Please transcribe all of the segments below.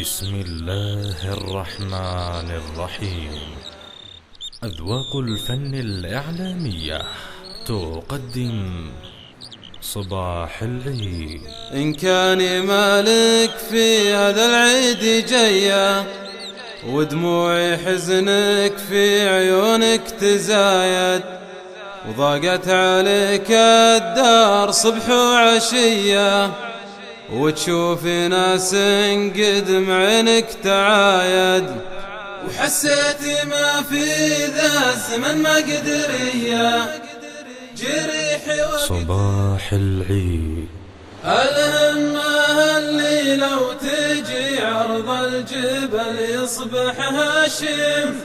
بسم الله الرحمن الرحيم. أذواق الفن الإعلامية تقدم صباح العيد. إن كان مالك في هذا العيد جاية ودموع حزنك في عيونك تزايد، وضاقت عليك الدار صبح وعشية، وتشوف ناس قدم عينك تعايد، وحسيت ما في ذا الزمن ما قدرية جريحي صباح العيد. الهمها اللي لو تجي عرض الجبل يصبح هاشم،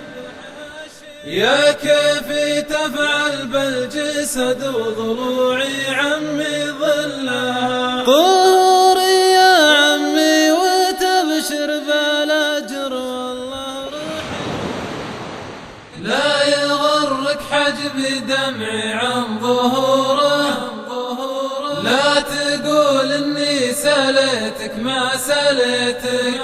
يا كيف تفعل بالجسد وضلوعي عمي ظلها طوري يا عمي وتبشر بالاجر والله روحي، لا يغرك حجب دمعي عن ظهوره، لا تقول اني سليتك ما سليتك،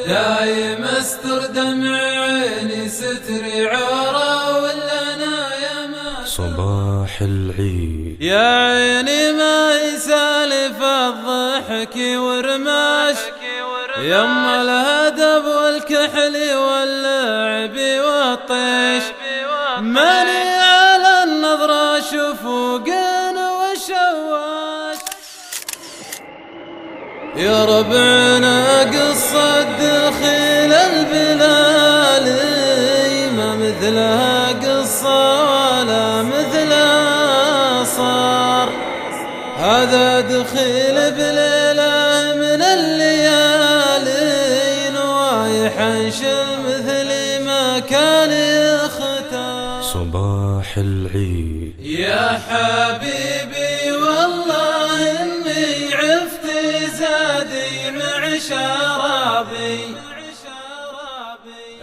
دايم استر دمع عيني ستري عورة ولا انا يا ما صباح العيد. يا عيني ما يسالف الضحك ورماش، يما الهدب والكحل واللعب والطيش، ماني على النظرة شفوقين وشواش، يا ربعنا قصة دخيل البلالي ما مثلها قصة ولا مثلها صار، هذا دخيل بليلة من الليالي نوايح انشل مثلي ما كان يختار. صباح العيد. يا حبيبي والله اني عفت زادي مع شرابي،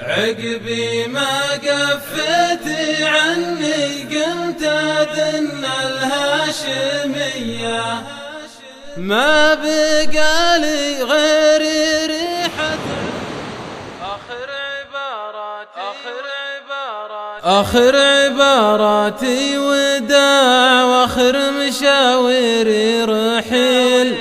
عقبي ما قفتي عني قمت ادن الهاشمية، ما بقالي غير ريحة آخر عباراتي وداع واخر مشاويري رحيل،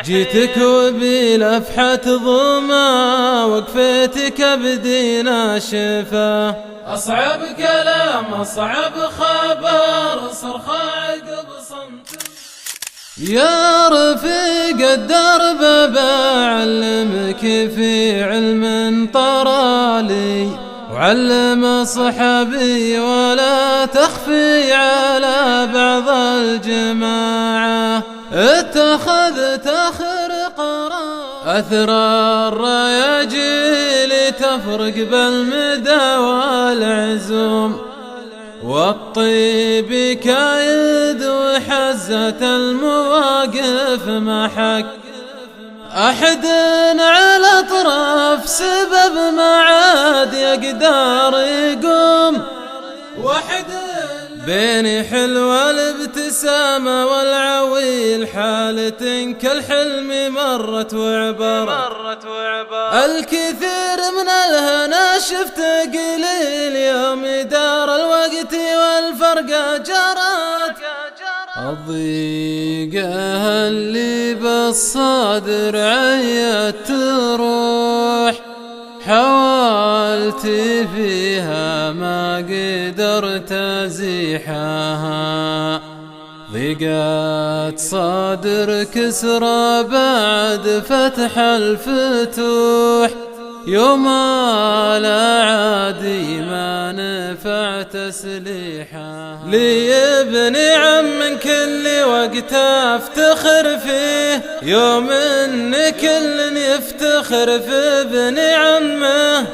جيتك وبلفحة ضما وقفتك بدي ناشفة، أصعب كلام أصعب خبر صرخة عقب صمت، يا رفيق الدرب بعلمك في علم طرالي، وعلم صحابي ولا تخفي على بعض الجماعة، اتخذت آخر قرار أثر الرياجيل تفرق بالمدى والعزوم، والطيب كايد وحزة المواقف محك، أحد على طرف سبب ما عاد يقدر يقوم، واحد بين حلوة الابتسامة والعويل حالة كالحلم مرت وعبرت، الكثير من الهنا شفت قليل يوم دار الوقت والفرقة جرت، الضيقة اللي بالصدر عيت تروح، حاولت فيها ما قدرت ازيحها، ضيقات صدر كسرى بعد فتح الفتوح، يوم لا عادي ما نفع تسليحها، لي ابن عم كل وقت افتخر فيه، يوم ان كل يفتخر في ابن عمه،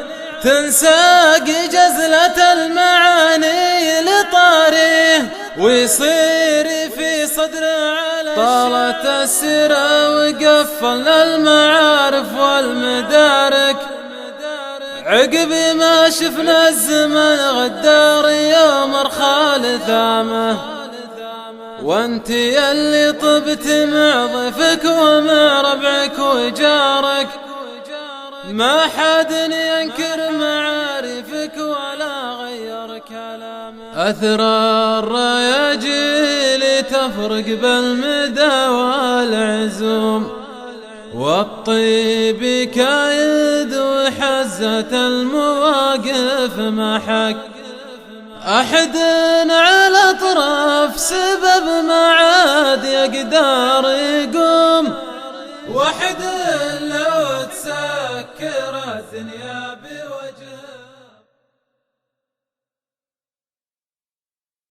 تنساق جزلة المعاني لطاريه، ويصير في صدره على طالت السيرة وقفل المعارف والمدارك، عقبي ما شفنا الزمن غدار يوم ارخال ثامه، وانتي اللي طبت مع ضيفك ومع ربعك وجارك، ما حد ينكر معارفك ولا غير كلامه. أثر الرياجيل تفرق بالمدى والعزوم، والطيب كايد وحزة المواقف محك. أحد على طرف سبب ما عاد يقدر يقوم، وحد لو تسكر الدنيا بوجهه